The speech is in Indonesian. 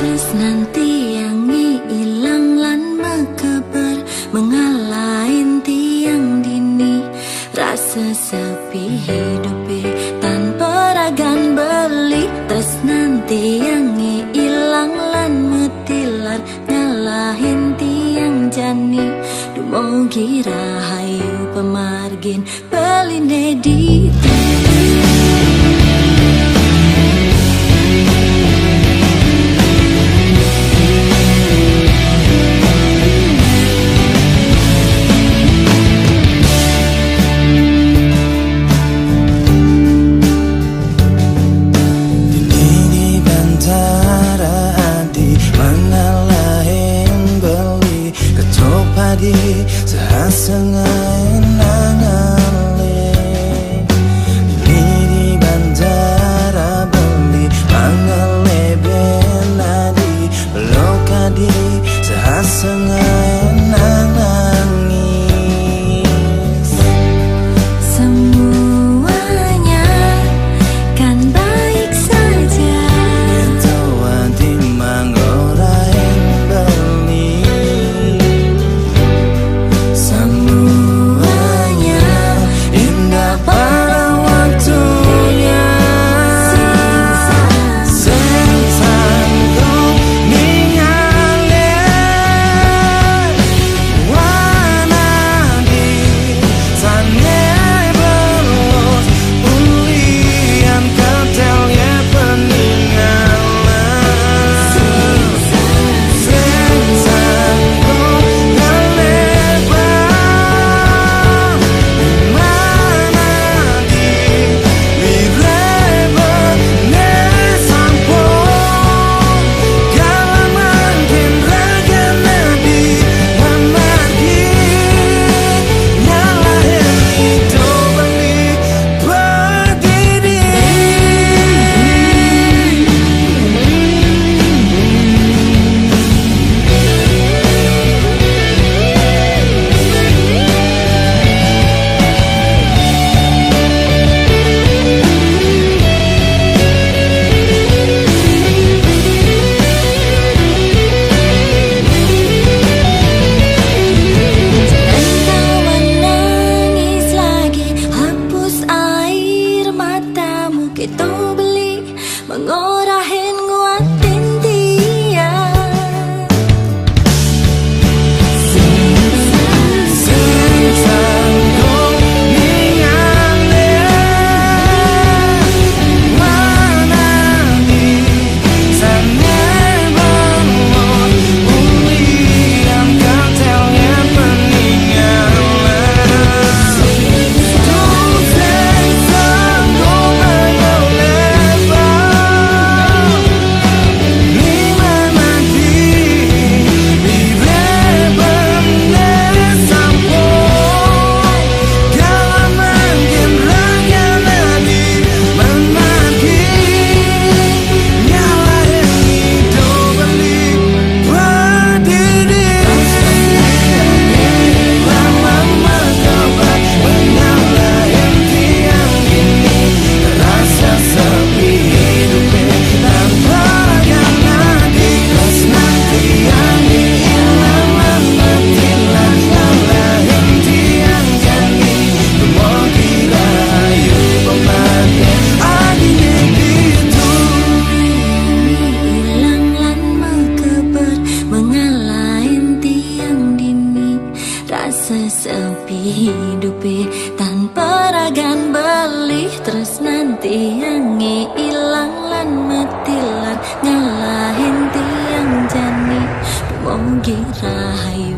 Terus nanti yang ilang lan mekabar mengalahin tiang dini. Rasa sepi hidupi tanpa ragan beli. Terus nanti yang ilang lan metilar ngalahin tiang jani. Dumogi rahayu pemargin beline di sehasengain nangale ini di bandara beli mangale benadi lokadi sehasengain nangis. Semuanya kan baik saja. Etawa di mangorain beli semuanya indah pada waktunya. Sensangku ningalin warna di sana berlos ulian ketelnya peninggalan. Sensangku kita beli mengorahin nguatin dia. Sensangku ningalin warna di sana berlos ulian ketelnya peninggalan. Sesepi hidupi tanpa ragan beli. Terus nanti yang ilang lan metilar ngalahin tiang jani. Dumogi rahayu